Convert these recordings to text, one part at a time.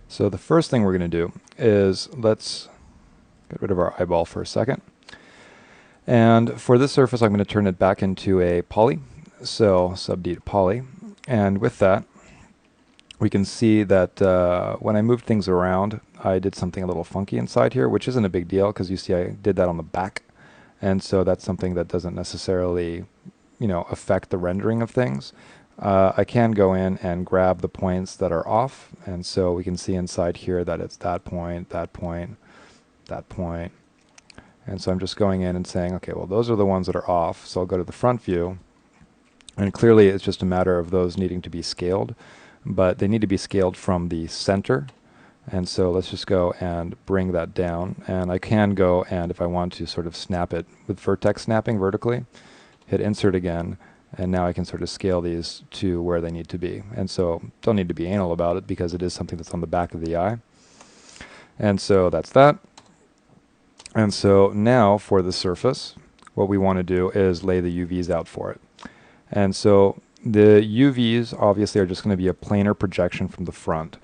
So the first thing we're going to do is let's get rid of our eyeball for a second. And for this surface, I'm going to turn it back into a poly. So sub D to poly. And with that, we can see that when I moved things around, I did something a little funky inside here, which isn't a big deal because you see I did that on the back. And so that's something that doesn't necessarily, affect the rendering of things. I can go in and grab the points that are off. And so we can see inside here that it's that point, that point, that point. And so I'm just going in and saying, okay, well, those are the ones that are off. So I'll go to the front view. And clearly it's just a matter of those needing to be scaled. But they need to be scaled from the center. And so let's just go and bring that down. And I can go and, if I want to, sort of snap it with vertex snapping vertically, hit insert again, and now I can sort of scale these to where they need to be. And so don't need to be anal about it because it is something that's on the back of the eye. And so that's that. And so now for the surface, what we want to do is lay the UVs out for it. And so the UVs obviously are just going to be a planar projection from the front.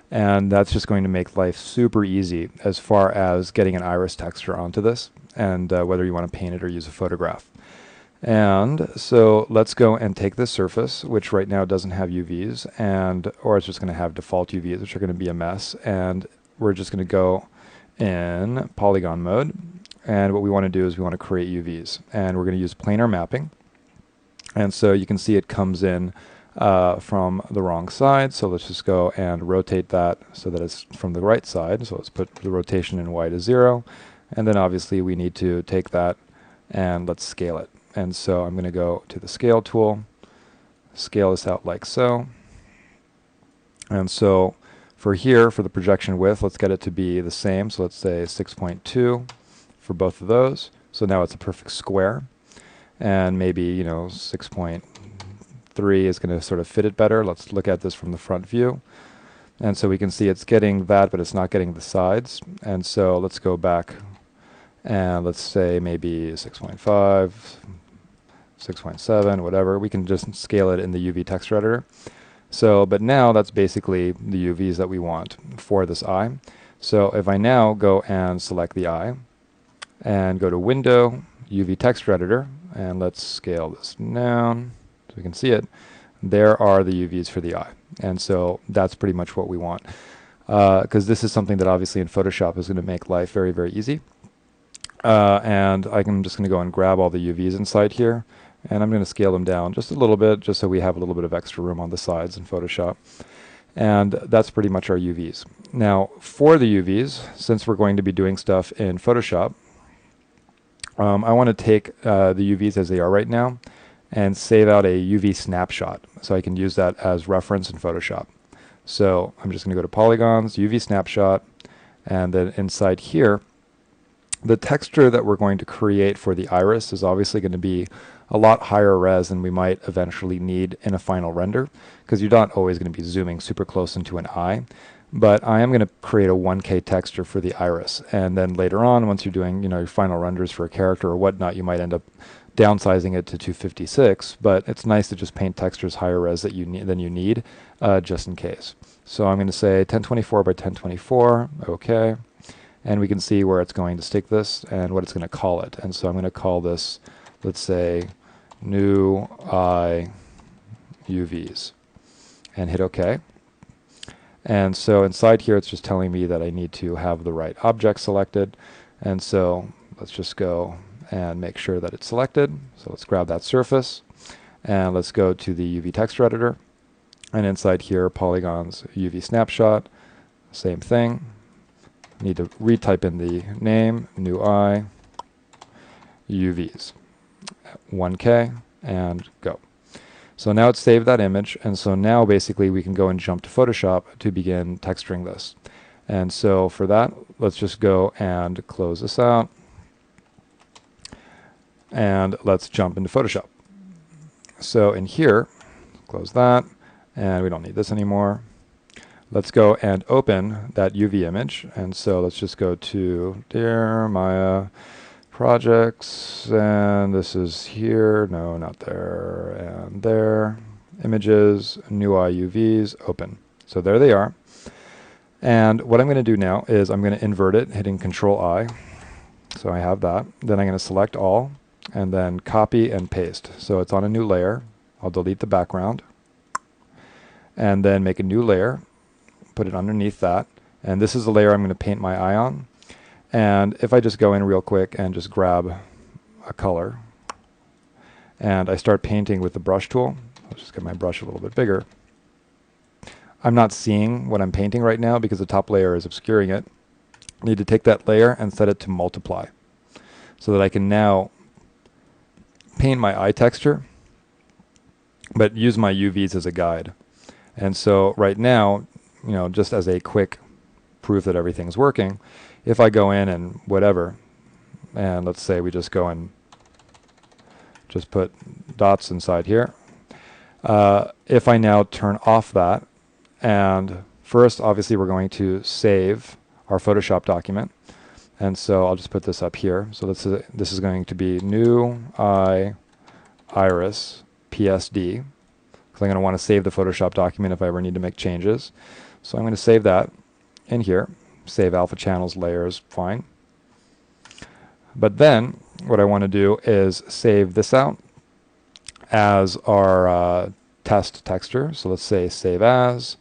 And that's just going to make life super easy as far as getting an iris texture onto this, and whether you want to paint it or use a photograph. And so let's go and take this surface, which right now doesn't have UVs, or it's just going to have default UVs, which are going to be a mess. And we're just going to go in polygon mode. And what we want to do is we want to create UVs. And we're going to use planar mapping. And so you can see it comes in from the wrong side. So let's just go and rotate that so that it's from the right side. So let's put the rotation in Y to 0. And then obviously we need to take that and let's scale it. And so I'm going to go to the scale tool, scale this out like so. And so for here, for the projection width, let's get it to be the same. So let's say 6.2 for both of those. So now it's a perfect square. And maybe, 6.3 is going to sort of fit it better. Let's look at this from the front view. And so we can see it's getting that, but it's not getting the sides. And so let's go back and let's say maybe 6.5, 6.7, whatever. We can just scale it in the UV texture editor. So, but now that's basically the UVs that we want for this eye. So if I now go and select the eye and go to Window, UV texture editor, and let's scale this down so we can see it, there are the UVs for the eye. And so that's pretty much what we want. Because this is something that obviously in Photoshop is going to make life very, very easy. And I'm just going to go and grab all the UVs inside here. And I'm going to scale them down just a little bit, just so we have a little bit of extra room on the sides in Photoshop. And that's pretty much our UVs. Now, for the UVs, since we're going to be doing stuff in Photoshop, I want to take the UVs as they are right now and save out a UV snapshot. So I can use that as reference in Photoshop. So I'm just going to go to Polygons, UV snapshot, and then inside here, the texture that we're going to create for the iris is obviously going to be a lot higher res than we might eventually need in a final render, because you're not always going to be zooming super close into an eye. But I am going to create a 1K texture for the iris, and then later on, once you're doing your final renders for a character or whatnot, you might end up downsizing it to 256. But it's nice to just paint textures higher res than you need, just in case. So I'm going to say 1024 by 1024, okay, and we can see where it's going to stick this and what it's going to call it. And so I'm going to call this, let's say, new eye UVs, and hit OK. And so inside here, it's just telling me that I need to have the right object selected. And so let's just go and make sure that it's selected. So let's grab that surface, and let's go to the UV texture editor. And inside here, polygons, UV snapshot, same thing. Need to retype in the name, new eye, UVs, 1K, and go. So now it's saved that image, and so now basically we can go and jump to Photoshop to begin texturing this. And so for that, let's just go and close this out, and let's jump into Photoshop. So in here, close that, and we don't need this anymore. Let's go and open that UV image, and so let's just go to Dear Maya projects, and this is here, no, not there, and there, images, new eye UVs, open. So there they are. And what I'm going to do now is I'm going to invert it, hitting Control I. So I have that. Then I'm going to select all and then copy and paste. So it's on a new layer. I'll delete the background and then make a new layer, put it underneath that. And this is the layer I'm going to paint my eye on. And if I just go in real quick and just grab a color and I start painting with the brush tool, I'll just get my brush a little bit bigger. I'm not seeing what I'm painting right now because the top layer is obscuring it. I need to take that layer and set it to multiply so that I can now paint my eye texture, but use my UVs as a guide. And so right now, you know, just as a quick proof that everything's working, if I go in and whatever, and let's say we just go and just put dots inside here. If I now turn off that, and first, obviously, we're going to save our Photoshop document. And so I'll just put this up here. So this is going to be new eye iris PSD, because I'm going to want to save the Photoshop document if I ever need to make changes. So I'm going to save that in here. Save alpha channels, layers, fine. But then what I want to do is save this out as our test texture. So let's say save as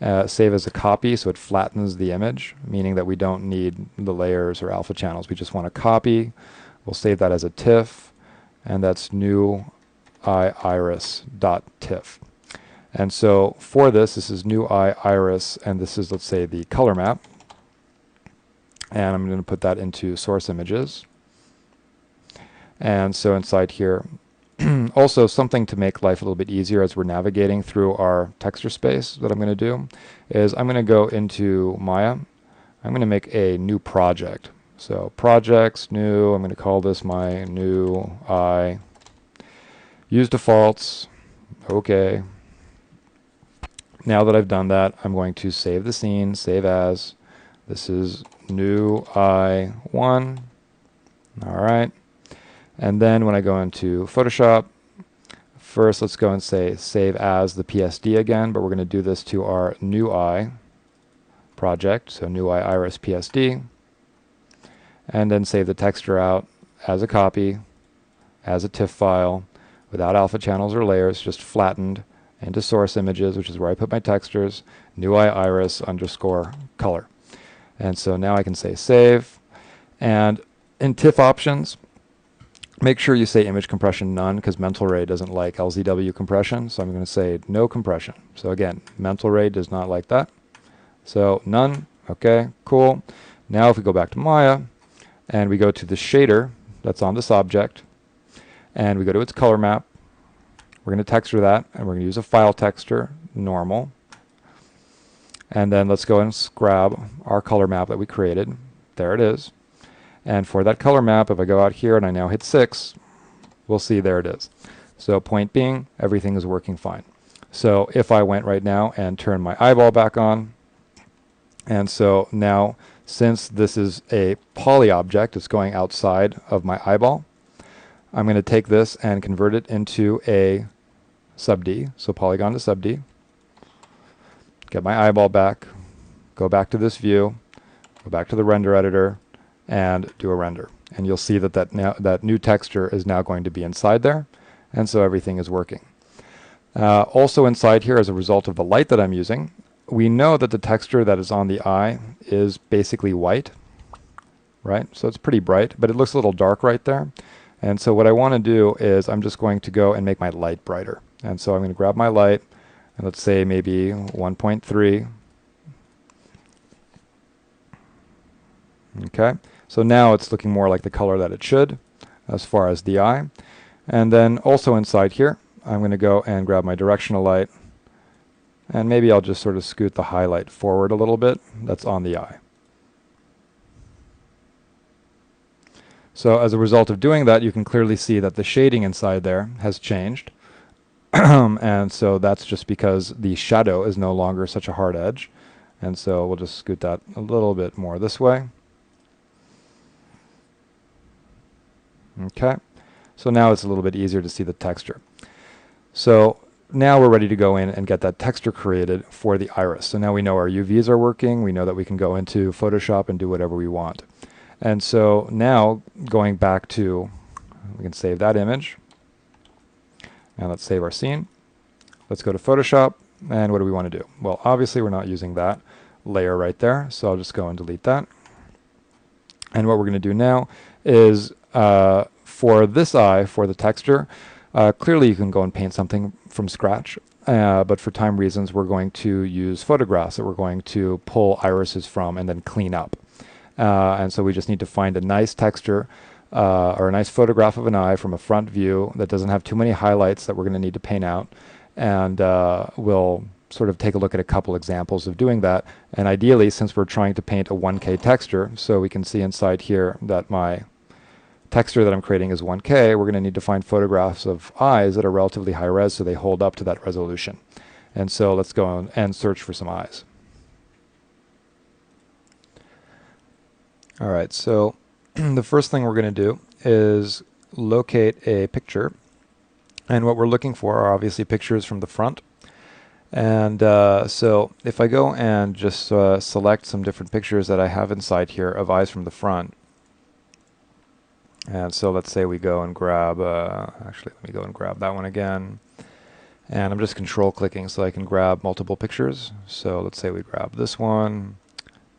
a copy, so it flattens the image, meaning that we don't need the layers or alpha channels. We just want a copy. We'll save that as a TIFF, and that's new eye iris.tiff. And so for this is new eye iris, and this is, let's say, the color map. And I'm going to put that into source images. And so inside here, also something to make life a little bit easier as we're navigating through our texture space that I'm going to do is I'm going to go into Maya. I'm going to make a new project. So projects, new, I'm going to call this my new eye. Use defaults. Okay. Now that I've done that, I'm going to save the scene, save as. This is new eye 1. All right. And then when I go into Photoshop, first let's go and say save as the PSD again, but we're going to do this to our new eye project, so new eye iris PSD, and then save the texture out as a copy, as a TIFF file, without alpha channels or layers, just flattened into source images, which is where I put my textures, new eye iris underscore color. And so now I can say save, and in TIFF options, make sure you say image compression none, because Mental Ray doesn't like LZW compression. So I'm going to say no compression. So again, Mental Ray does not like that. So none. Okay, cool. Now if we go back to Maya and we go to the shader that's on this object and we go to its color map, we're going to texture that and we're going to use a file texture, normal. And then let's go and grab our color map that we created. There it is. And for that color map, if I go out here and I now hit 6, we'll see there it is. So point being, everything is working fine. So if I went right now and turned my eyeball back on, and so now since this is a poly object, it's going outside of my eyeball, I'm going to take this and convert it into a sub D, so polygon to sub D. Get my eyeball back, go back to this view, go back to the render editor, and do a render. And you'll see that that new texture is now going to be inside there, and so everything is working. Also inside here, as a result of the light that I'm using, we know that the texture that is on the eye is basically white, right? So it's pretty bright, but it looks a little dark right there. And so what I want to do is I'm just going to go and make my light brighter. And so I'm going to grab my light, and let's say maybe 1.3. Okay. So now it's looking more like the color that it should as far as the eye. And then also inside here, I'm going to go and grab my directional light. And maybe I'll just sort of scoot the highlight forward a little bit. That's on the eye. So as a result of doing that, you can clearly see that the shading inside there has changed. And so that's just because the shadow is no longer such a hard edge. And so we'll just scoot that a little bit more this way. Okay, so now it's a little bit easier to see the texture. So now we're ready to go in and get that texture created for the iris. So now we know our UVs are working. We know that we can go into Photoshop and do whatever we want. And so now going back to, we can save that image. And let's save our scene. Let's go to Photoshop. And what do we want to do? Well, obviously we're not using that layer right there. So I'll just go and delete that. And what we're going to do now is for this eye, for the texture, clearly you can go and paint something from scratch. But for time reasons, we're going to use photographs that we're going to pull irises from and then clean up. And so we just need to find a nice texture or a nice photograph of an eye from a front view that doesn't have too many highlights that we're going to need to paint out. And we'll sort of take a look at a couple examples of doing that. And ideally, since we're trying to paint a 1K texture, so we can see inside here that my texture that I'm creating is 1K, we're going to need to find photographs of eyes that are relatively high res so they hold up to that resolution. And so let's go and search for some eyes. All right, so the first thing we're going to do is locate a picture. And what we're looking for are obviously pictures from the front. And so if I go and just select some different pictures that I have inside here of eyes from the front. And so let's say we go and grab, actually let me go and grab that one again. And I'm just control clicking so I can grab multiple pictures. So let's say we grab this one.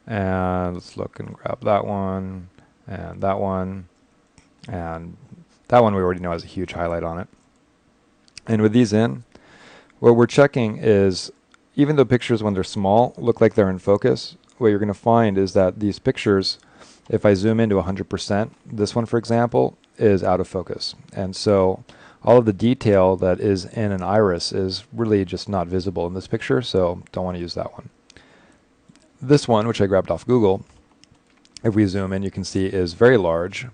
And let's look and grab that one. And that one. And that one we already know has a huge highlight on it. And with these in, what we're checking is, even though pictures when they're small look like they're in focus, what you're going to find is that these pictures, if I zoom into 100%, this one, for example, is out of focus. And so all of the detail that is in an iris is really just not visible in this picture, so don't want to use that one. This one, which I grabbed off Google, if we zoom in, you can see is very large,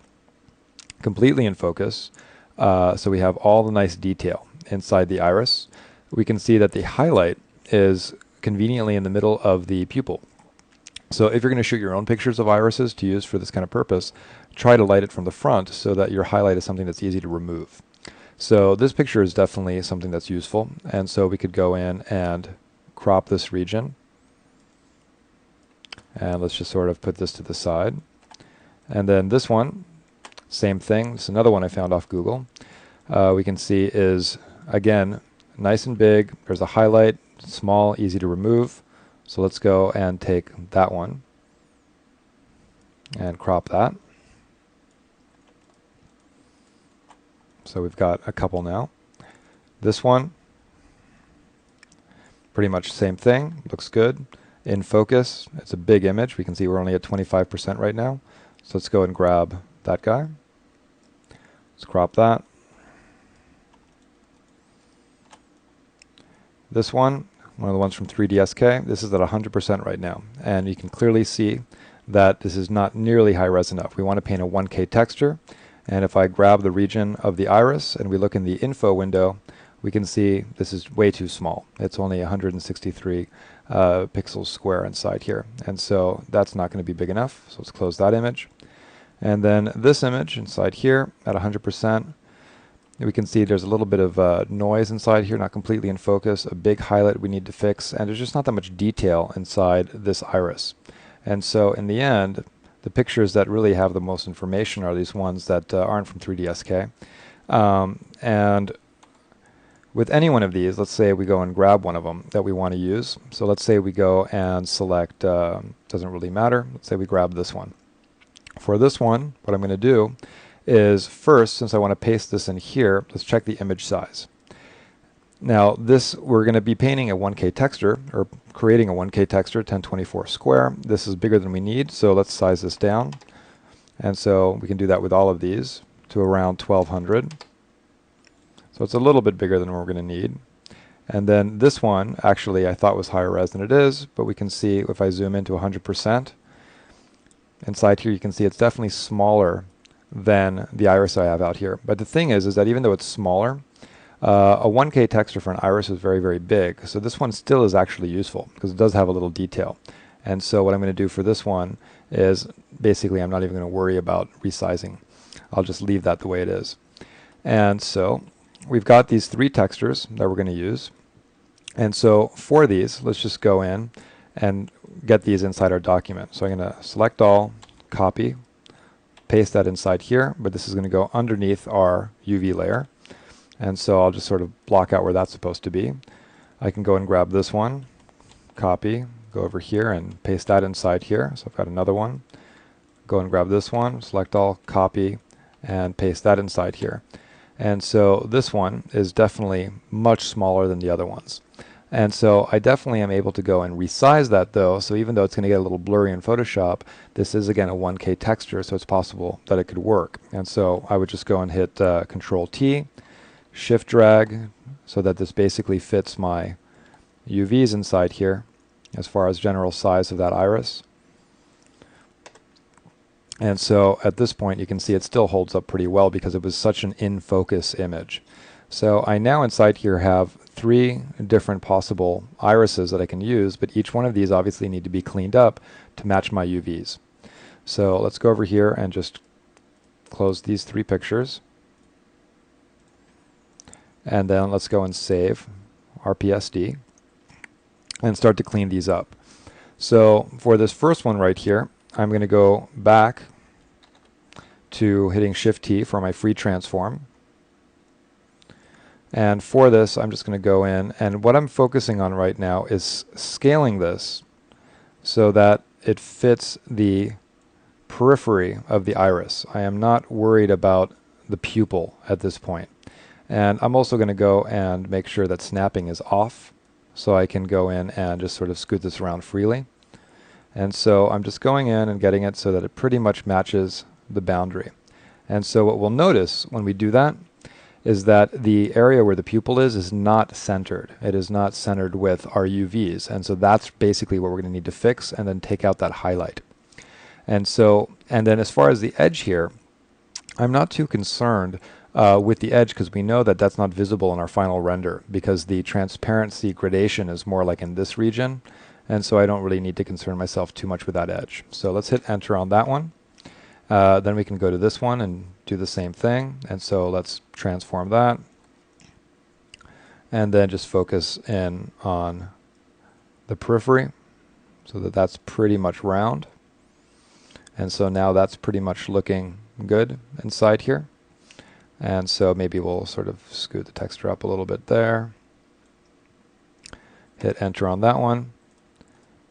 completely in focus. So we have all the nice detail inside the iris. We can see that the highlight is conveniently in the middle of the pupil. So if you're going to shoot your own pictures of irises to use for this kind of purpose, try to light it from the front so that your highlight is something that's easy to remove. So this picture is definitely something that's useful. And so we could go in and crop this region. And let's just sort of put this to the side. And then this one, same thing. This is another one I found off Google. We can see is, again, nice and big. There's a highlight, small, easy to remove. So let's go and take that one and crop that. So we've got a couple now. This one, pretty much the same thing, looks good. In focus, it's a big image. We can see we're only at 25% right now. So let's go and grab that guy. Let's crop that. This one of the ones from 3DSK, this is at 100% right now. And you can clearly see that this is not nearly high res enough. We want to paint a 1K texture. And if I grab the region of the iris and we look in the info window, we can see this is way too small. It's only 163 pixels square inside here. And so that's not going to be big enough. So let's close that image. And then this image inside here at 100%, we can see there's a little bit of noise inside here, not completely in focus, a big highlight we need to fix, and there's just not that much detail inside this iris. And so in the end, the pictures that really have the most information are these ones that aren't from 3DSK. And with any one of these, let's say we go and grab one of them that we want to use. So let's say we go and select, doesn't really matter, let's say we grab this one. For this one, what I'm going to do is first, since I want to paste this in here, let's check the image size. Now this, we're going to be painting a 1K texture, or creating a 1K texture, 1024 square. This is bigger than we need, so let's size this down. And so we can do that with all of these to around 1200. So it's a little bit bigger than we're going to need. And then this one, actually I thought was higher res than it is, but we can see if I zoom into 100%, inside here you can see it's definitely smaller than the iris I have out here. But the thing is that even though it's smaller, a 1K texture for an iris is very, very big. So this one still is actually useful because it does have a little detail. And so what I'm going to do for this one is basically I'm not even going to worry about resizing. I'll just leave that the way it is. And so we've got these three textures that we're going to use. And so for these, let's just go in and get these inside our document. So I'm going to select all, copy, paste that inside here, but this is going to go underneath our UV layer. And so I'll just sort of block out where that's supposed to be. I can go and grab this one, copy, go over here and paste that inside here. So I've got another one. Go and grab this one, select all, copy, and paste that inside here. And so this one is definitely much smaller than the other ones. And so I definitely am able to go and resize that though. So even though it's going to get a little blurry in Photoshop, this is again a 1K texture, so it's possible that it could work. And so I would just go and hit Control T, Shift drag, so that this basically fits my UVs inside here as far as general size of that iris. And so at this point you can see it still holds up pretty well because it was such an in-focus image. So I now inside here have three different possible irises that I can use, but each one of these obviously need to be cleaned up to match my UVs. So let's go over here and just close these three pictures. And then let's go and save our PSD and start to clean these up. So for this first one right here, I'm going to go back to hitting Shift T for my free transform. And for this, I'm just going to go in, and what I'm focusing on right now is scaling this so that it fits the periphery of the iris. I am not worried about the pupil at this point. And I'm also going to go and make sure that snapping is off so I can go in and just sort of scoot this around freely. And so I'm just going in and getting it so that it pretty much matches the boundary. And so what we'll notice when we do that is that the area where the pupil is not centered. It is not centered with our UVs. And so that's basically what we're going to need to fix and then take out that highlight. And so, and then as far as the edge here, I'm not too concerned with the edge because we know that that's not visible in our final render because the transparency gradation is more like in this region. And so I don't really need to concern myself too much with that edge. So let's hit enter on that one. Then we can go to this one and do the same thing. And so let's transform that. And then just focus in on the periphery so that that's pretty much round. And so now that's pretty much looking good inside here. And so maybe we'll sort of scoot the texture up a little bit there. Hit enter on that one.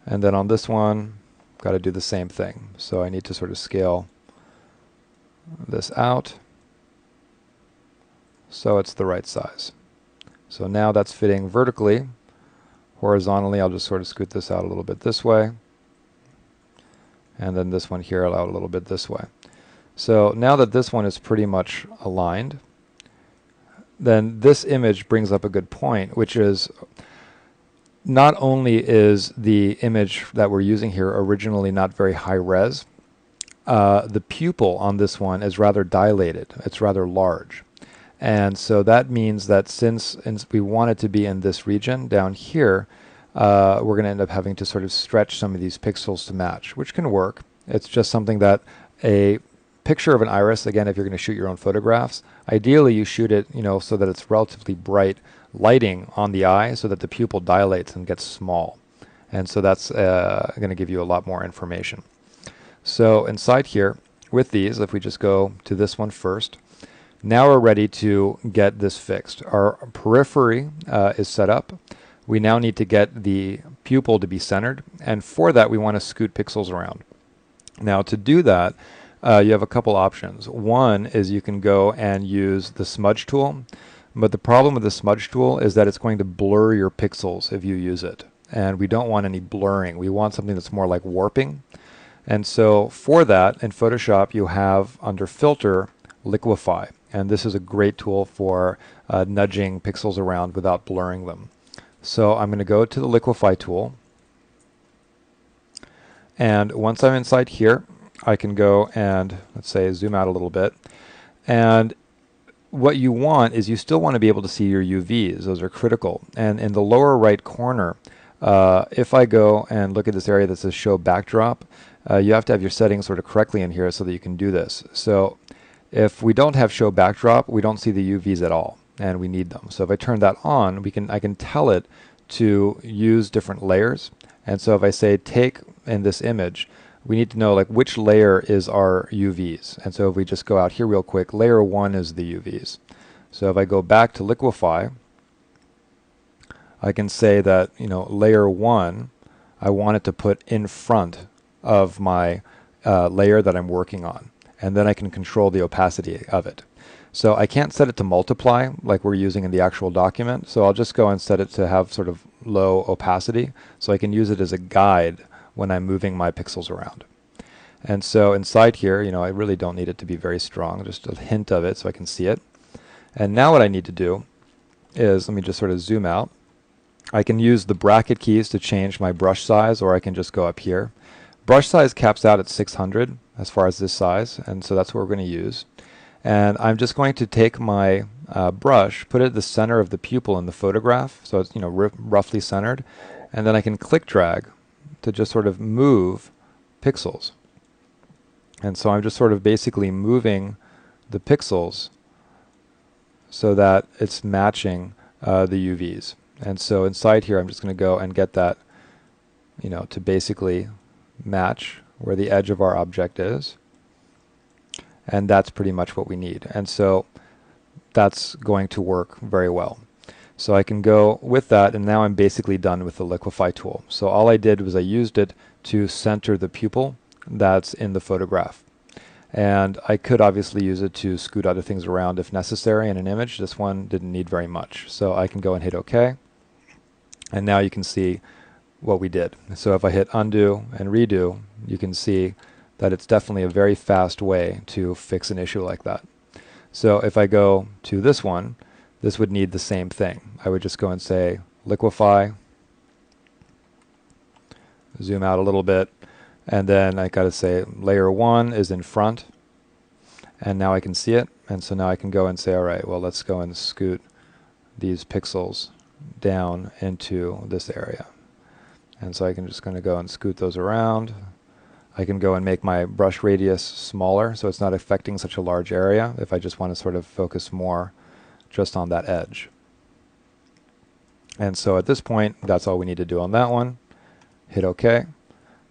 And then on this one, got to do the same thing. So I need to sort of scale this out so it's the right size. So now that's fitting vertically. Horizontally, I'll just sort of scoot this out a little bit this way. And then this one here, I'll out a little bit this way. So now that this one is pretty much aligned, then this image brings up a good point, which is not only is the image that we're using here originally not very high res, the pupil on this one is rather dilated. It's rather large. And so that means that since we want it to be in this region down here, we're going to end up having to sort of stretch some of these pixels to match, which can work. It's just something that a picture of an iris, again, if you're going to shoot your own photographs, ideally you shoot it, so that it's relatively bright lighting on the eye so that the pupil dilates and gets small. And so that's going to give you a lot more information. So inside here, with these, if we just go to this one first, now we're ready to get this fixed. Our periphery is set up. We now need to get the pupil to be centered, and for that we want to scoot pixels around. Now to do that, you have a couple options. One is you can go and use the smudge tool, but the problem with the smudge tool is that it's going to blur your pixels if you use it, and we don't want any blurring. We want something that's more like warping. And so for that, in Photoshop, you have under Filter, Liquify. And this is a great tool for nudging pixels around without blurring them. So I'm going to go to the Liquify tool. And once I'm inside here, I can go and, let's say, zoom out a little bit. And what you want is you still want to be able to see your UVs. Those are critical. And in the lower right corner, if I go and look at this area that says Show Backdrop, you have to have your settings sort of correctly in here so that you can do this. So if we don't have Show Backdrop, we don't see the UVs at all. and we need them. So if I turn that on, I can tell it to use different layers. And so if I say take in this image, we need to know like which layer is our UVs. And so if we just go out here real quick, layer 1 is the UVs. So if I go back to liquify, I can say that, layer 1, I want it to put in front of my layer that I'm working on. And then I can control the opacity of it. So I can't set it to multiply like we're using in the actual document. So I'll just go and set it to have sort of low opacity so I can use it as a guide when I'm moving my pixels around. And so inside here, I really don't need it to be very strong, just a hint of it so I can see it. And now what I need to do is, let me just sort of zoom out. I can use the bracket keys to change my brush size, or I can just go up here. Brush size caps out at 600 as far as this size, and so that's what we're going to use. And I'm just going to take my brush, put it at the center of the pupil in the photograph, so it's roughly centered, and then I can click drag to just sort of move pixels. And so I'm just sort of basically moving the pixels so that it's matching the UVs. And so inside here I'm just going to go and get that to basically match where the edge of our object is. And that's pretty much what we need. And so that's going to work very well. So I can go with that, and now I'm basically done with the liquify tool. So all I did was I used it to center the pupil that's in the photograph. And I could obviously use it to scoot other things around if necessary in an image. This one didn't need very much. So I can go and hit OK. And now you can see what we did. So if I hit undo and redo, you can see that it's definitely a very fast way to fix an issue like that. So if I go to this one, this would need the same thing. I would just go and say liquify, zoom out a little bit, and then I got to say layer 1 is in front, and now I can see it. And so now I can go and say, all right, well, let's go and scoot these pixels down into this area. And so I can just going to go and scoot those around. I can go and make my brush radius smaller so it's not affecting such a large area if I just want to sort of focus more just on that edge. And so at this point, that's all we need to do on that one. Hit OK.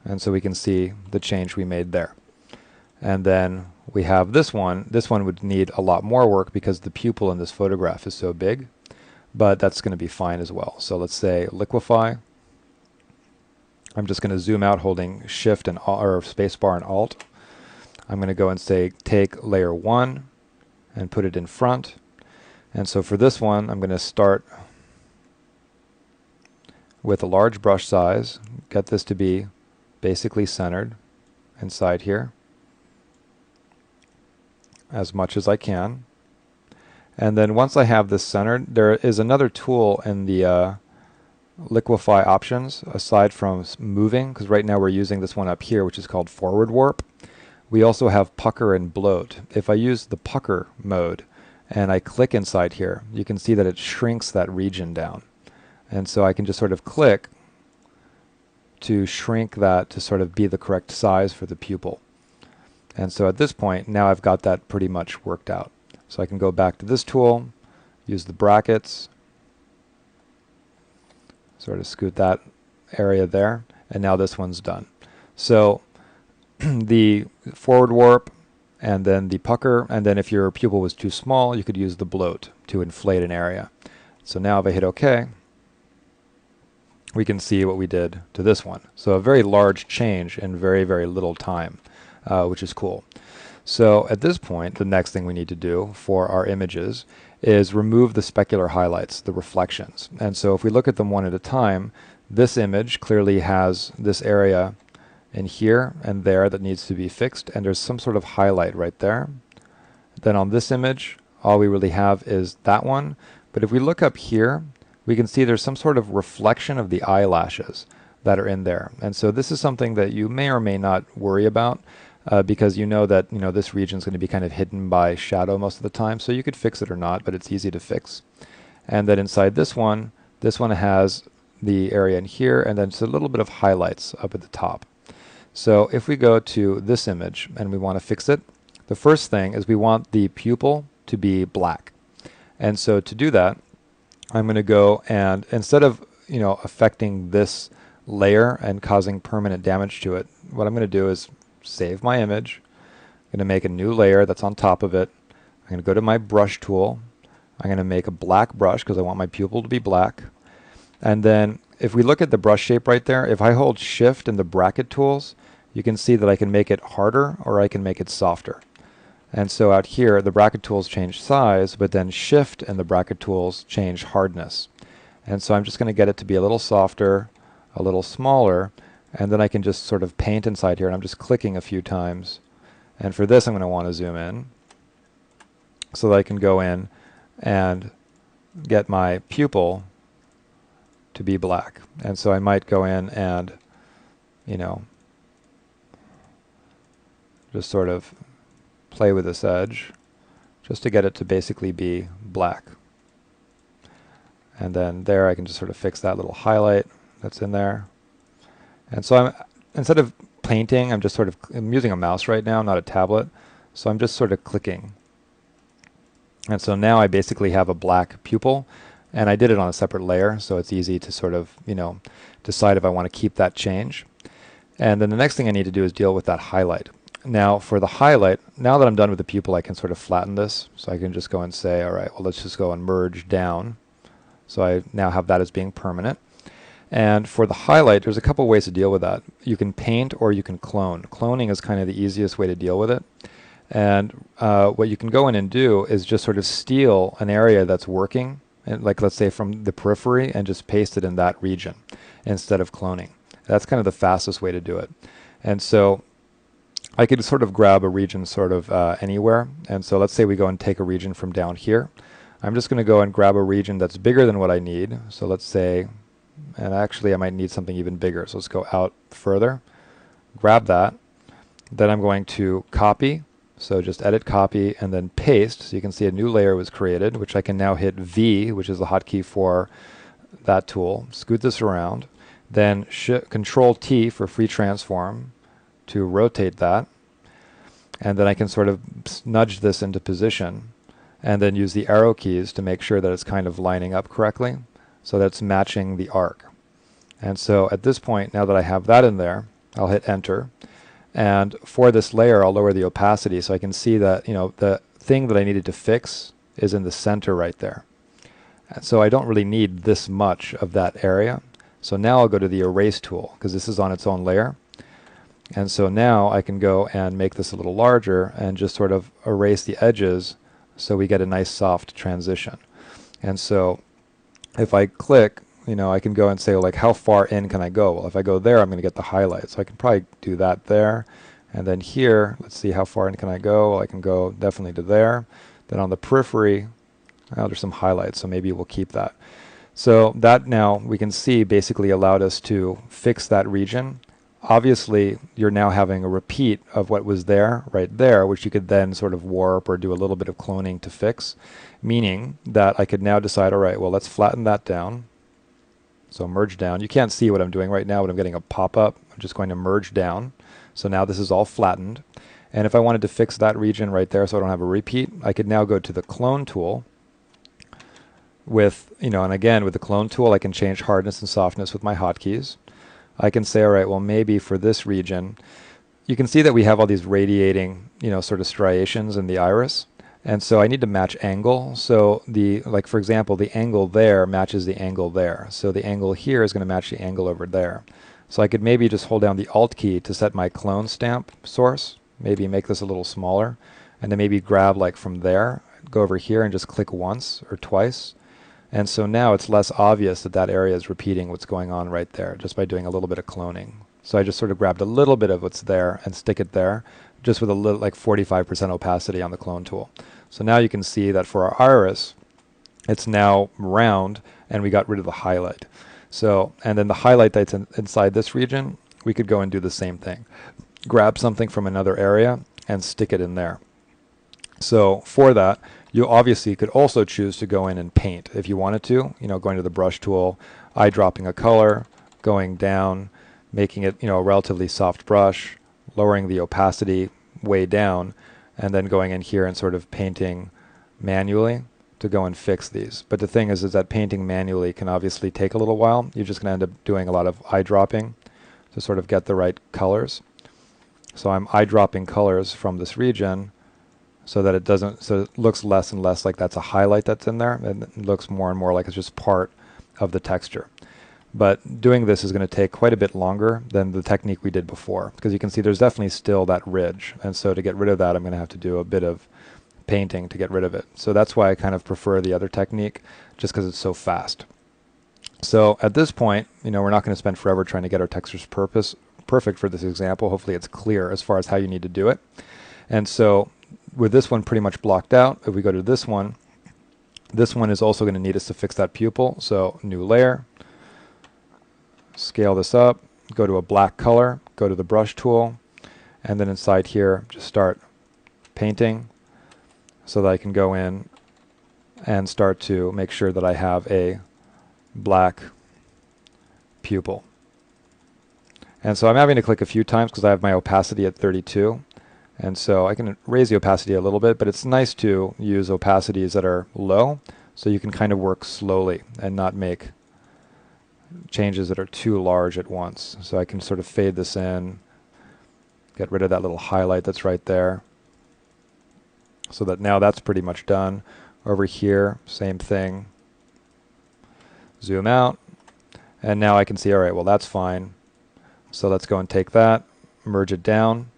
And so we can see the change we made there. And then we have this one. This one would need a lot more work because the pupil in this photograph is so big, but that's going to be fine as well. So let's say liquify. I'm just going to zoom out holding Shift and or Spacebar and Alt. I'm going to go and say take layer 1 and put it in front. And so for this one, I'm going to start with a large brush size, get this to be basically centered inside here as much as I can. And then once I have this centered, there is another tool in the liquify options aside from moving, because right now we're using this one up here which is called forward warp. We also have pucker and bloat. If I use the pucker mode and I click inside here, you can see that it shrinks that region down. And so I can just sort of click to shrink that to sort of be the correct size for the pupil. And so at this point, now I've got that pretty much worked out. So I can go back to this tool, use the brackets, sort of scoot that area there, and now this one's done. So the forward warp, and then the pucker, and then if your pupil was too small, you could use the bloat to inflate an area. So now if I hit OK, we can see what we did to this one. So a very large change in very, very little time, which is cool. So at this point, the next thing we need to do for our images is remove the specular highlights, the reflections. And so if we look at them one at a time, this image clearly has this area in here and there that needs to be fixed, and there's some sort of highlight right there. Then on this image, all we really have is that one. But if we look up here, we can see there's some sort of reflection of the eyelashes that are in there. And so this is something that you may or may not worry about, because you know that this region is going to be kind of hidden by shadow most of the time. So you could fix it or not, but it's easy to fix. And then inside this one has the area in here, and then just a little bit of highlights up at the top. So if we go to this image and we want to fix it, the first thing is we want the pupil to be black. And so to do that, I'm going to go and instead of, affecting this layer and causing permanent damage to it, what I'm going to do is save my image. I'm going to make a new layer that's on top of it. I'm going to go to my brush tool. I'm going to make a black brush because I want my pupil to be black. And then if we look at the brush shape right there, if I hold shift in the bracket tools, you can see that I can make it harder or I can make it softer. And so out here, the bracket tools change size, but then shift and the bracket tools change hardness. And so I'm just going to get it to be a little softer, a little smaller, and then I can just sort of paint inside here. And I'm just clicking a few times. And for this, I'm going to want to zoom in so that I can go in and get my pupil to be black. And so I might go in and, just sort of play with this edge just to get it to basically be black. And then there I can just sort of fix that little highlight that's in there. And so instead of painting, I'm using a mouse right now, not a tablet. So I'm just sort of clicking. And so now I basically have a black pupil, and I did it on a separate layer, so it's easy to sort of, decide if I want to keep that change. And then the next thing I need to do is deal with that highlight. Now for the highlight, now that I'm done with the pupil, I can sort of flatten this. So I can just go and say, all right, well, let's just go and merge down. So I now have that as being permanent. And for the highlight, there's a couple ways to deal with that. You can paint or you can clone. Cloning is kind of the easiest way to deal with it. And what you can go in and do is just sort of steal an area that's working, and like let's say from the periphery, and just paste it in that region instead of cloning. That's kind of the fastest way to do it. And so I could sort of grab a region sort of anywhere. And so let's say we go and take a region from down here. I'm just going to go and grab a region that's bigger than what I need. So let's say, and actually I might need something even bigger. So let's go out further, grab that. Then I'm going to copy. So just edit, copy, and then paste. So you can see a new layer was created, which I can now hit V, which is the hotkey for that tool. Scoot this around. Then Control T for free transform to rotate that. And then I can sort of nudge this into position and then use the arrow keys to make sure that it's kind of lining up correctly so that it's matching the arc. And so at this point, now that I have that in there, I'll hit enter. And for this layer, I'll lower the opacity so I can see that, the thing that I needed to fix is in the center right there. And so I don't really need this much of that area. So now I'll go to the erase tool because this is on its own layer. And so now I can go and make this a little larger and just sort of erase the edges so we get a nice soft transition. And so if I click, I can go and say, like, how far in can I go? Well, if I go there, I'm going to get the highlight. So I can probably do that there. And then here, let's see, how far in can I go? Well, I can go definitely to there. Then on the periphery, there's some highlights, so maybe we'll keep that. So that now we can see basically allowed us to fix that region. Obviously, you're now having a repeat of what was there right there, which you could then sort of warp or do a little bit of cloning to fix, meaning that I could now decide, all right, well, let's flatten that down. So merge down. You can't see what I'm doing right now, but I'm getting a pop-up. I'm just going to merge down. So now this is all flattened. And if I wanted to fix that region right there so I don't have a repeat, I could now go to the clone tool with, and again, with the clone tool, I can change hardness and softness with my hotkeys. I can say, all right, well, maybe for this region, you can see that we have all these radiating, sort of striations in the iris. And so I need to match angle. So like for example, the angle there matches the angle there. So the angle here is going to match the angle over there. So I could maybe just hold down the Alt key to set my clone stamp source, maybe make this a little smaller, and then maybe grab like from there, go over here and just click once or twice. And so now it's less obvious that that area is repeating what's going on right there just by doing a little bit of cloning. So I just sort of grabbed a little bit of what's there and stick it there, just with a little, like 45% opacity on the clone tool. So now you can see that for our iris, it's now round and we got rid of the highlight. So, and then the highlight that's inside this region, we could go and do the same thing. Grab something from another area and stick it in there. So for that, you obviously could also choose to go in and paint if you wanted to, going to the brush tool, eyedropping a color, going down, making it, a relatively soft brush, lowering the opacity way down, and then going in here and sort of painting manually to go and fix these. But the thing is that painting manually can obviously take a little while. You're just going to end up doing a lot of eyedropping to sort of get the right colors. So I'm eyedropping colors from this region so that it doesn't, so it looks less and less like that's a highlight that's in there, and it looks more and more like it's just part of the texture. But doing this is going to take quite a bit longer than the technique we did before, because you can see there's definitely still that ridge. And so to get rid of that, I'm going to have to do a bit of painting to get rid of it. So that's why I kind of prefer the other technique, just because it's so fast. So at this point, we're not going to spend forever trying to get our textures perfect for this example. Hopefully it's clear as far as how you need to do it. And so with this one pretty much blocked out, if we go to this one is also going to need us to fix that pupil. So new layer, scale this up, go to a black color, go to the brush tool, and then inside here just start painting so that I can go in and start to make sure that I have a black pupil. And so I'm having to click a few times because I have my opacity at 32. And so I can raise the opacity a little bit, but it's nice to use opacities that are low so you can kind of work slowly and not make changes that are too large at once. So I can sort of fade this in, get rid of that little highlight that's right there. So that now that's pretty much done. Over here, same thing. Zoom out. And now I can see, all right, well, that's fine. So let's go and take that, merge it down.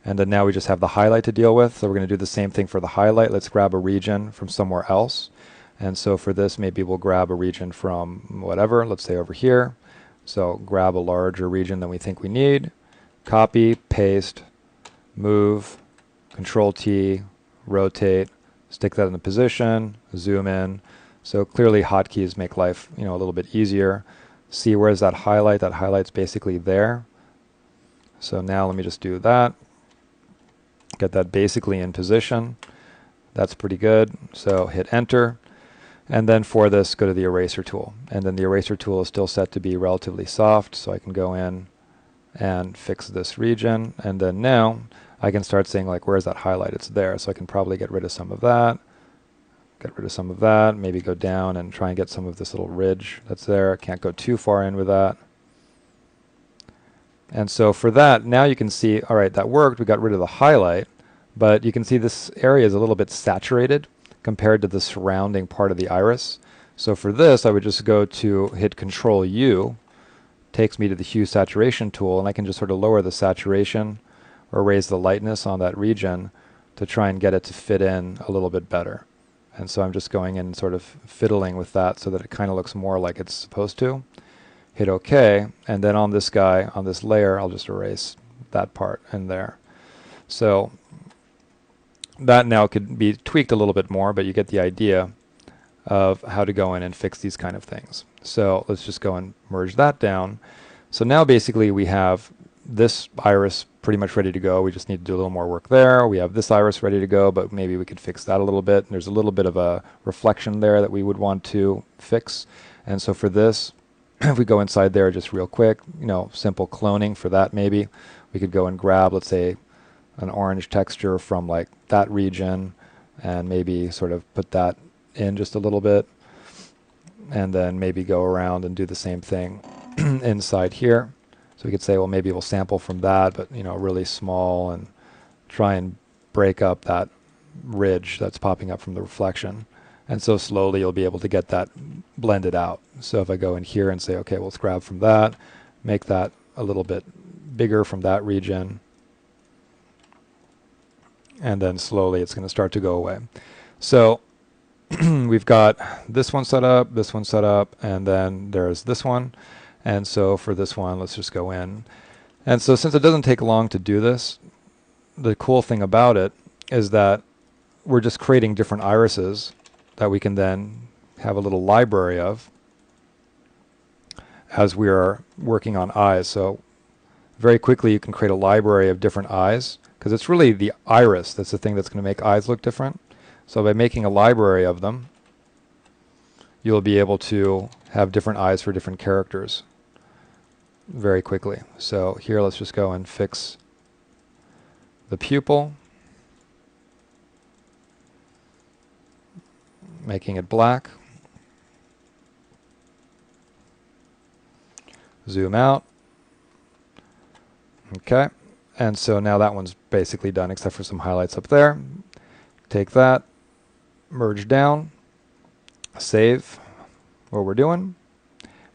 And then now we just have the highlight to deal with. So we're going to do the same thing for the highlight. Let's grab a region from somewhere else. And so for this, maybe we'll grab a region from whatever, let's say over here. So grab a larger region than we think we need. Copy, paste, move, Control T, rotate, stick that in a position, zoom in. So clearly hotkeys make life, a little bit easier. See where's that highlight? That highlight's basically there. So now let me just do that. Get that basically in position. That's pretty good. So hit enter. And then for this, go to the eraser tool. And then the eraser tool is still set to be relatively soft, so I can go in and fix this region. And then now I can start saying, like, where's that highlight? It's there. So I can probably get rid of some of that. Get rid of some of that. Maybe go down and try and get some of this little ridge that's there. Can't go too far in with that. And so for that, now you can see, all right, that worked. We got rid of the highlight, but you can see this area is a little bit saturated compared to the surrounding part of the iris. So for this, I would just go to hit Control U, takes me to the hue saturation tool, and I can just sort of lower the saturation or raise the lightness on that region to try and get it to fit in a little bit better. And so I'm just going in and sort of fiddling with that so that it kind of looks more like it's supposed to. Hit OK, and then on this guy, on this layer, I'll just erase that part in there. So that now could be tweaked a little bit more, but you get the idea of how to go in and fix these kind of things. So let's just go and merge that down. So now basically we have this iris pretty much ready to go. We just need to do a little more work there. We have this iris ready to go, but maybe we could fix that a little bit. And there's a little bit of a reflection there that we would want to fix. And so for this, if we go inside there just real quick, simple cloning for that maybe. We could go and grab, let's say, an orange texture from like that region and maybe sort of put that in just a little bit. And then maybe go around and do the same thing inside here. So we could say, well, maybe we'll sample from that, but really small, and try and break up that ridge that's popping up from the reflection. And so slowly you'll be able to get that blended out. So if I go in here and say, okay, well, let's grab from that, make that a little bit bigger from that region, and then slowly it's going to start to go away. So we've got this one set up, and then there's this one. And so for this one, let's just go in. And so since it doesn't take long to do this, the cool thing about it is that we're just creating different irises that we can then have a little library of as we are working on eyes. So very quickly you can create a library of different eyes, because it's really the iris that's the thing that's going to make eyes look different. So by making a library of them, you'll be able to have different eyes for different characters very quickly. So here, let's just go and fix the pupil. making it black. Zoom out. Okay, and so now that one's basically done except for some highlights up there. Take that, merge down, save what we're doing,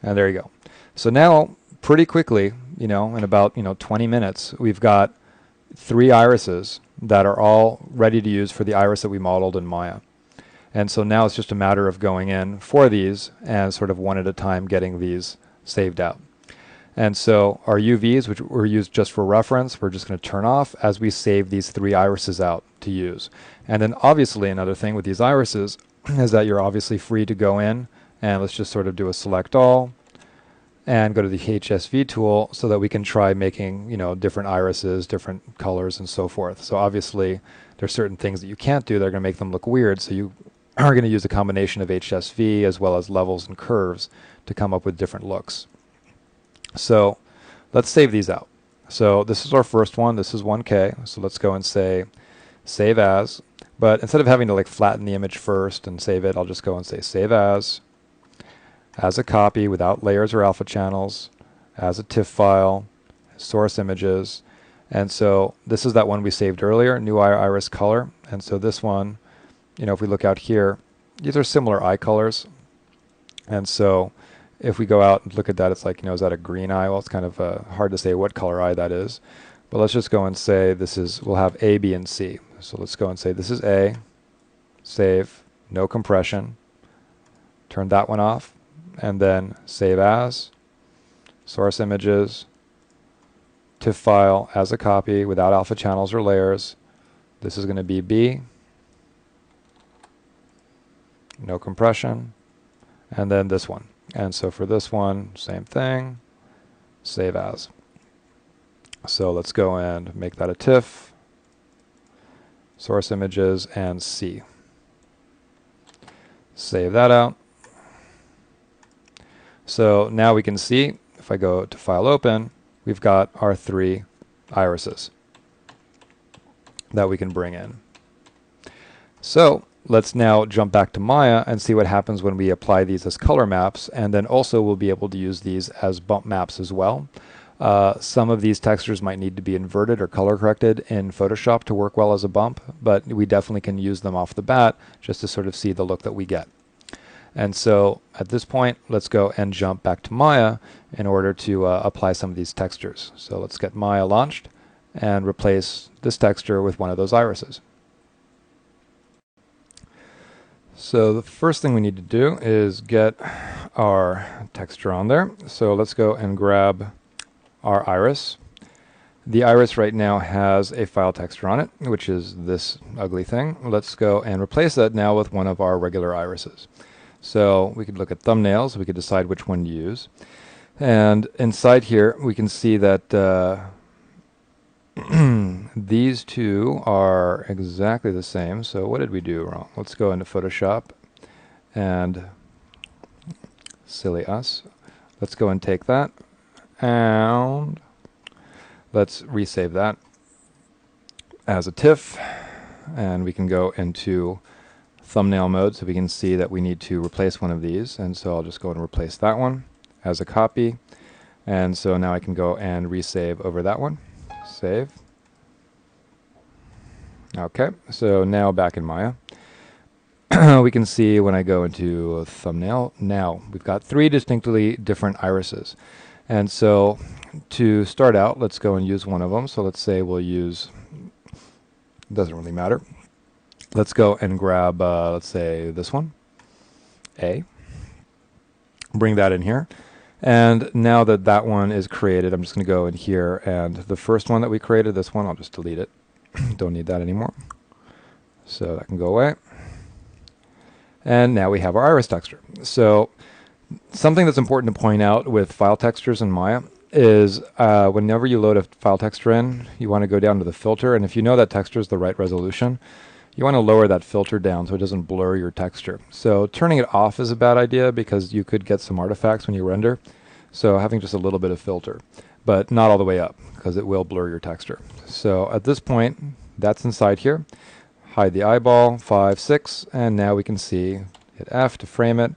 and there you go. So now, pretty quickly, in about 20 minutes, we've got 3 irises that are all ready to use for the iris that we modeled in Maya. And so now it's just a matter of going in for these and sort of one at a time getting these saved out. And so our UVs, which were used just for reference, we're just going to turn off as we save these 3 irises out to use. And then obviously another thing with these irises is that you're obviously free to go in and let's just sort of do a select all and go to the HSV tool so that we can try making, different irises, different colors and so forth. So obviously there's certain things that you can't do that are going to make them look weird. So you are going to use a combination of HSV as well as levels and curves to come up with different looks. So let's save these out. So this is our first one. This is 1K. So let's go and say save as. But instead of having to flatten the image first and save it, I'll just go and say save as a copy without layers or alpha channels, as a TIFF file, source images. And so this is that one we saved earlier, new iris color. And so this one, if we look out here, these are similar eye colors. And so if we go out and look at that, it's is that a green eye? Well, it's kind of hard to say what color eye that is. But let's just go and say we'll have A, B, and C. So let's go and say this is A, save, no compression, turn that one off, and then save as, source images, TIFF file as a copy without alpha channels or layers. This is going to be B, no compression, and then this one. And so for this one, same thing, save as. So let's go and make that a TIFF, source images, and C. Save that out. So now we can see, if I go to File Open, we've got our 3 irises that we can bring in. So let's now jump back to Maya and see what happens when we apply these as color maps, and then also we'll be able to use these as bump maps as well. Some of these textures might need to be inverted or color corrected in Photoshop to work well as a bump, but we definitely can use them off the bat just to sort of see the look that we get. And so at this point, let's go and jump back to Maya in order to apply some of these textures. So let's get Maya launched and replace this texture with one of those irises. So the first thing we need to do is get our texture on there. So let's go and grab our iris. The iris right now has a file texture on it, which is this ugly thing. Let's go and replace that now with one of our regular irises. So we could look at thumbnails, we could decide which one to use. And inside here we can see that these two are exactly the same. So what did we do wrong? Let's go into Photoshop and silly us. Let's go and take that and let's resave that as a TIFF, and we can go into thumbnail mode so we can see that we need to replace one of these. And so I'll just go and replace that one as a copy. And so now I can go and resave over that one. Save. Okay, so now back in Maya, we can see when I go into a thumbnail, now we've got 3 distinctly different irises. And so to start out, let's go and use one of them. So let's say we'll use, doesn't really matter. Let's go and grab, let's say this one, A. Bring that in here. And now that that one is created, I'm just going to go in here, and the first one that we created, this one, I'll just delete it. Don't need that anymore. So that can go away. And now we have our iris texture. So something that's important to point out with file textures in Maya is whenever you load a file texture in, you want to go down to the filter, and if you know that texture is the right resolution, you want to lower that filter down so it doesn't blur your texture. So turning it off is a bad idea because you could get some artifacts when you render. So having just a little bit of filter, but not all the way up because it will blur your texture. So at this point, that's inside here. Hide the eyeball, 5, 6, and now we can see hit F to frame it,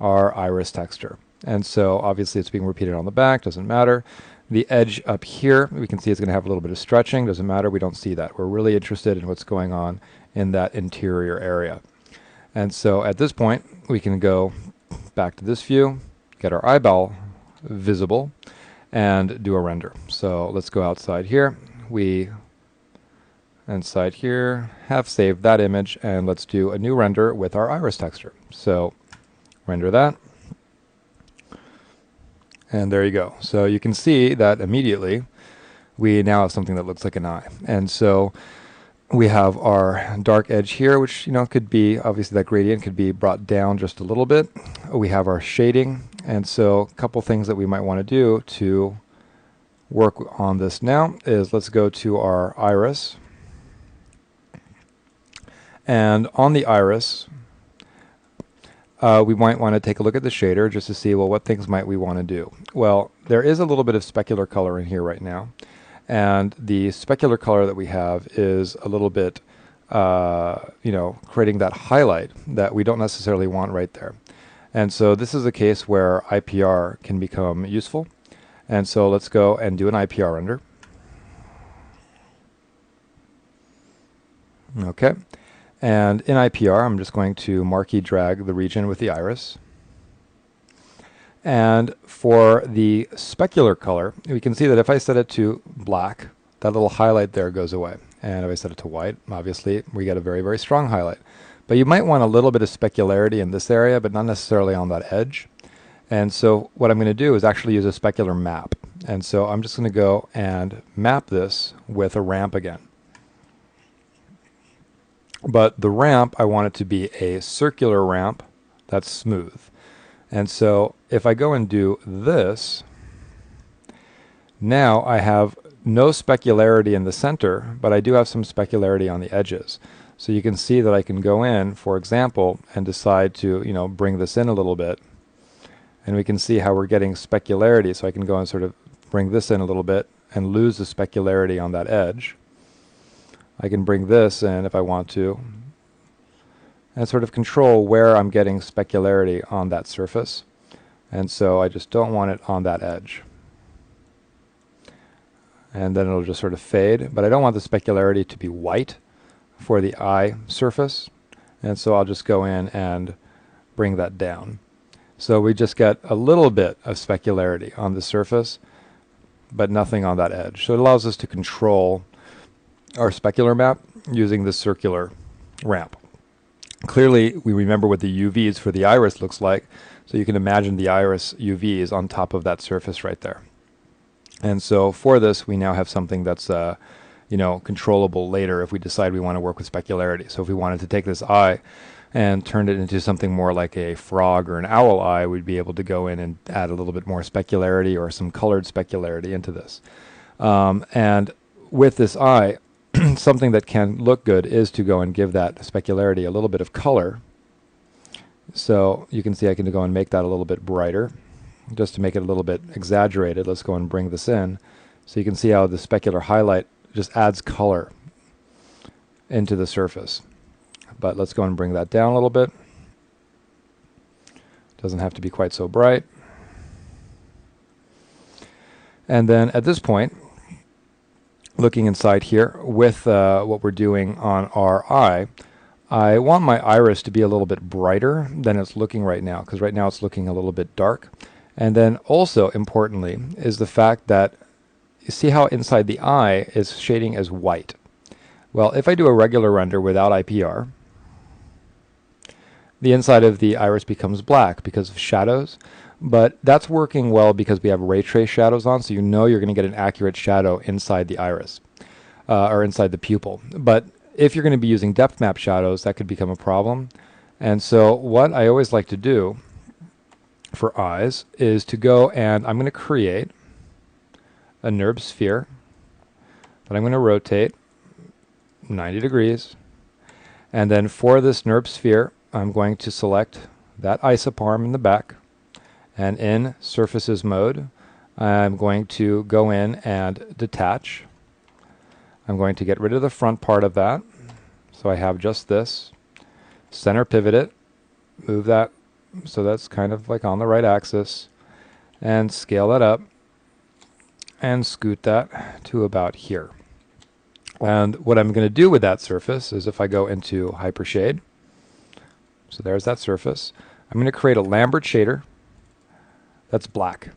our iris texture. And so obviously it's being repeated on the back, doesn't matter. The edge up here, we can see it's going to have a little bit of stretching, doesn't matter, we don't see that. We're really interested in what's going on in that interior area. And so at this point, we can go back to this view, get our eyeball visible, and do a render. So let's go outside here. We, inside here, have saved that image, and let's do a new render with our iris texture. So render that. And there you go. So you can see that immediately we now have something that looks like an eye. And so we have our dark edge here, which, you know, could be, obviously that gradient could be brought down just a little bit. We have our shading. And so a couple things that we might want to do to work on this now is let's go to our iris. And on the iris, we might want to take a look at the shader just to see, well, what things might we want to do? Well, there is a little bit of specular color in here right now. And the specular color that we have is a little bit, you know, creating that highlight that we don't necessarily want right there. And so this is a case where IPR can become useful. And so let's go and do an IPR render. Okay. And in IPR, I'm just going to marquee drag the region with the iris. And for the specular color, we can see that if I set it to black, that little highlight there goes away. And if I set it to white, obviously we get a very, very strong highlight. But you might want a little bit of specularity in this area, but not necessarily on that edge. And so what I'm going to do is actually use a specular map. And so I'm just going to go and map this with a ramp again. But the ramp, I want it to be a circular ramp that's smooth. And so if I go and do this, now I have no specularity in the center, but I do have some specularity on the edges. So you can see that I can go in, for example, and decide to, you know, bring this in a little bit. And we can see how we're getting specularity. So I can go and sort of bring this in a little bit and lose the specularity on that edge. I can bring this in if I want to, and sort of control where I'm getting specularity on that surface. And so I just don't want it on that edge. And then it'll just sort of fade, but I don't want the specularity to be white for the eye surface. And so I'll just go in and bring that down. So we just get a little bit of specularity on the surface, but nothing on that edge. So it allows us to control our specular map using the circular ramp. Clearly, we remember what the UVs for the iris looks like, so you can imagine the iris UVs on top of that surface right there. And so for this, we now have something that's you know, controllable later if we decide we want to work with specularity. So if we wanted to take this eye and turn it into something more like a frog or an owl eye, we'd be able to go in and add a little bit more specularity or some colored specularity into this. And with this eye, something that can look good is to go and give that specularity a little bit of color. So you can see I can go and make that a little bit brighter, just to make it a little bit exaggerated. Let's go and bring this in. So you can see how the specular highlight just adds color into the surface. But let's go and bring that down a little bit. Doesn't have to be quite so bright. And then at this point, looking inside here with what we're doing on our eye, I want my iris to be a little bit brighter than it's looking right now, because right now it's looking a little bit dark. And then also importantly is the fact that you see how inside the eye is shading as white. Well, if I do a regular render without IPR, the inside of the iris becomes black because of shadows. But that's working well because we have ray trace shadows on, so you know you're going to get an accurate shadow inside the iris, or inside the pupil. But if you're going to be using depth map shadows, that could become a problem. And so what I always like to do for eyes is to go and I'm going to create a NURB sphere that I'm going to rotate 90 degrees. And then for this NURB sphere, I'm going to select that isoparm in the back. And in surfaces mode, I'm going to go in and detach. I'm going to get rid of the front part of that. So I have just this. Center pivot it. move that so that's kind of like on the right axis, and scale that up and scoot that to about here. And what I'm going to do with that surface is if I go into Hypershade, so there's that surface, I'm going to create a Lambert shader that's black,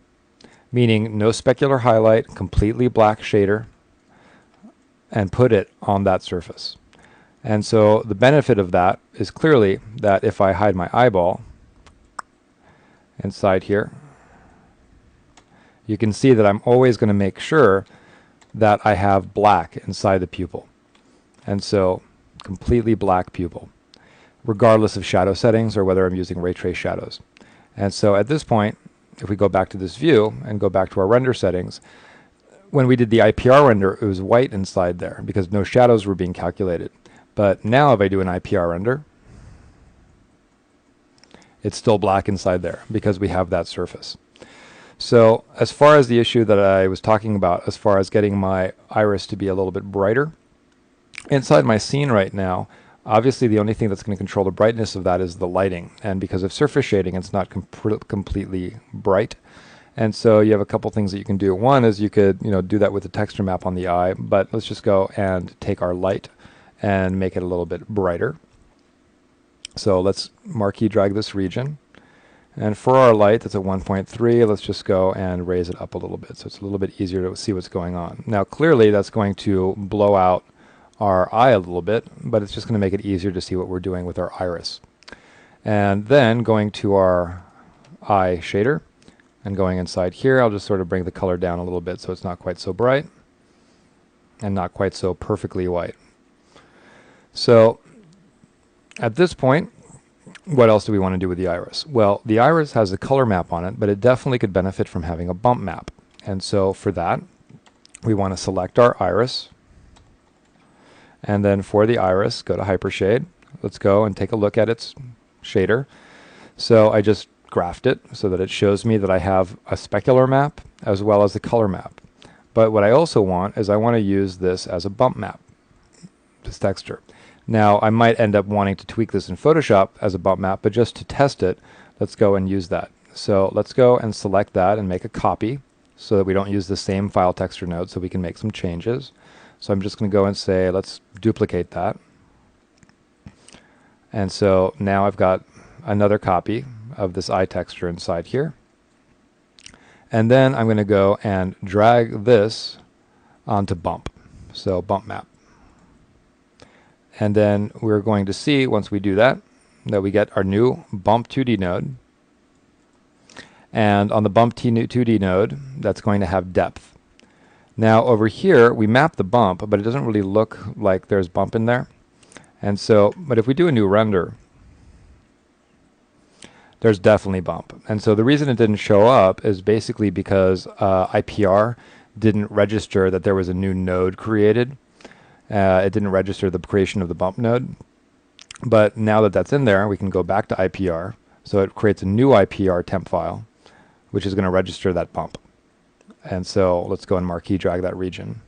meaning no specular highlight, completely black shader, and put it on that surface. And so the benefit of that is clearly that if I hide my eyeball inside here, you can see that I'm always going to make sure that I have black inside the pupil. And so completely black pupil, regardless of shadow settings or whether I'm using ray trace shadows. And so at this point, if we go back to this view and go back to our render settings, when we did the IPR render, it was white inside there because no shadows were being calculated. But now if I do an IPR render, it's still black inside there because we have that surface. So as far as the issue that I was talking about, as far as getting my iris to be a little bit brighter, inside my scene right now, obviously the only thing that's going to control the brightness of that is the lighting. And because of surface shading, it's not completely bright. And so you have a couple things that you can do. One is you could, do that with the texture map on the eye, but let's just go and take our light and make it a little bit brighter. So let's marquee drag this region. And for our light, that's at 1.3, let's just go and raise it up a little bit so it's a little bit easier to see what's going on. Now clearly that's going to blow out our eye a little bit, but it's just going to make it easier to see what we're doing with our iris. And then going to our eye shader and going inside here, I'll just sort of bring the color down a little bit so it's not quite so bright and not quite so perfectly white. So at this point, what else do we want to do with the iris? Well, the iris has a color map on it, but it definitely could benefit from having a bump map. And so for that, we want to select our iris. And then for the iris, go to Hypershade. Let's go and take a look at its shader. So I just graphed it so that it shows me that I have a specular map as well as the color map. But what I also want is I want to use this as a bump map, this texture. Now, I might end up wanting to tweak this in Photoshop as a bump map, but just to test it, let's go and use that. So let's go and select that and make a copy so that we don't use the same file texture node so we can make some changes. So I'm just going to go and say, let's duplicate that. And so now I've got another copy of this eye texture inside here. And then I'm going to go and drag this onto bump. So bump map. And then we're going to see, once we do that, that we get our new bump 2D node. And on the bump 2D node, that's going to have depth. Now over here, we map the bump, but it doesn't really look like there's bump in there. And so, but if we do a new render, there's definitely bump. And so the reason it didn't show up is basically because IPR didn't register that there was a new node created. It didn't register the creation of the bump node. But now that that's in there, we can go back to IPR. So it creates a new IPR temp file, which is going to register that bump. And so let's go and marquee drag that region.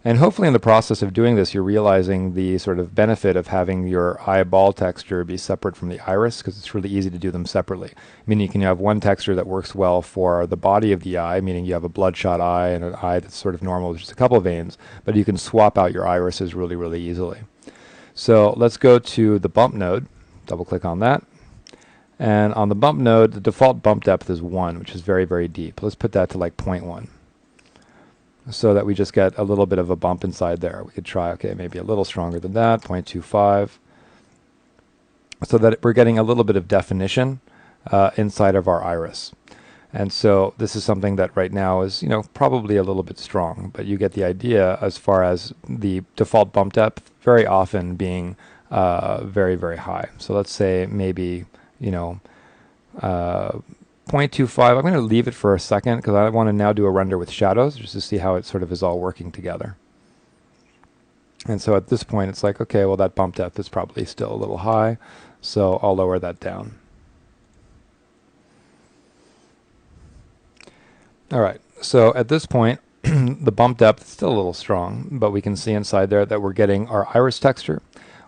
And hopefully in the process of doing this, you're realizing the sort of benefit of having your eyeball texture be separate from the iris, because it's really easy to do them separately. Meaning you can have one texture that works well for the body of the eye, meaning you have a bloodshot eye and an eye that's sort of normal with just a couple of veins, but you can swap out your irises really, really easily. So let's go to the bump node, double click on that. And on the bump node, the default bump depth is 1, which is very, very deep. Let's put that to like 0.1. So that we just get a little bit of a bump inside there. We could try, okay, maybe a little stronger than that, 0.25. So that we're getting a little bit of definition inside of our iris. And so this is something that right now is, probably a little bit strong, but you get the idea as far as the default bump depth very often being very, very high. So let's say maybe, 0.25. I'm going to leave it for a second because I want to now do a render with shadows just to see how it sort of is all working together. And so at this point it's like, okay, well that bump depth is probably still a little high, so I'll lower that down. Alright, so at this point the bump depth is still a little strong, but we can see inside there that we're getting our iris texture.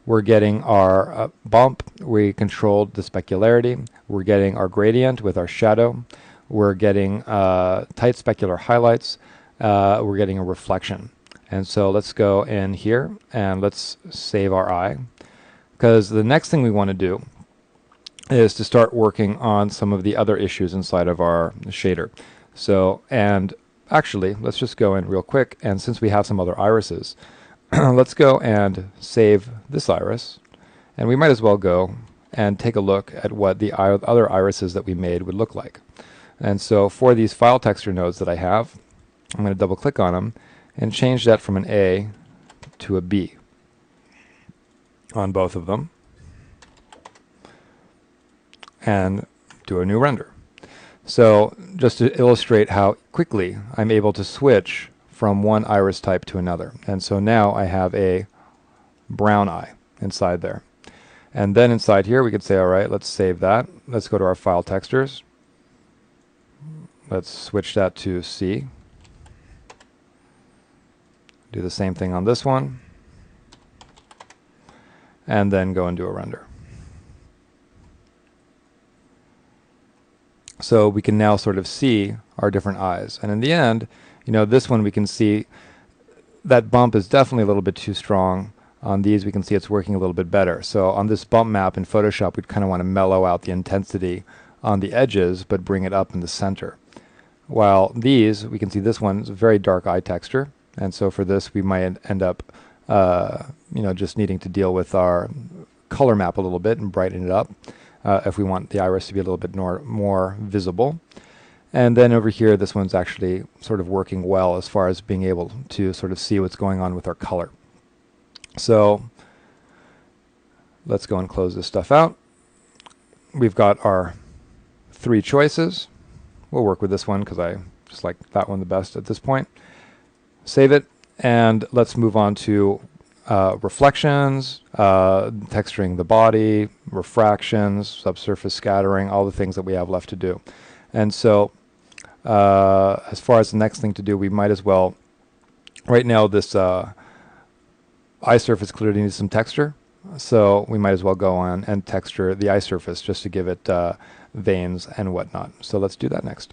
We're getting our bump. We controlled the specularity. We're getting our gradient with our shadow. We're getting tight specular highlights. We're getting a reflection. And so let's go in here and let's save our eye, because the next thing we want to do is to start working on some of the other issues inside of our shader. So, and actually, let's just go in real quick, and since we have some other irises, let's go and save this iris, and we might as well go and take a look at what the other irises that we made would look like. And so for these file texture nodes that I have, I'm going to double click on them and change that from an A to a B on both of them, and do a new render. So just to illustrate how quickly I'm able to switch from one iris type to another. And so now I have a brown eye inside there. And then inside here we could say, all right, let's save that. Let's go to our file textures. Let's switch that to C. Do the same thing on this one. And then go and do a render. So we can now sort of see our different eyes. And in the end, you know, this one we can see that bump is definitely a little bit too strong. On these we can see it's working a little bit better. So on this bump map in Photoshop, we'd kind of want to mellow out the intensity on the edges, but bring it up in the center. While these, we can see this one's a very dark eye texture. And so for this, we might end up, you know, just needing to deal with our color map a little bit and brighten it up if we want the iris to be a little bit more visible. And then over here, this one's actually sort of working well as far as being able to sort of see what's going on with our color. So let's go and close this stuff out. We've got our 3 choices. We'll work with this one because I just like that one the best at this point. Save it, and let's move on to reflections, texturing the body, refractions, subsurface scattering, all the things that we have left to do. And so as far as the next thing to do, we might as well, right now this eye surface clearly needs some texture, so we might as well go on and texture the eye surface just to give it veins and whatnot. So let's do that next.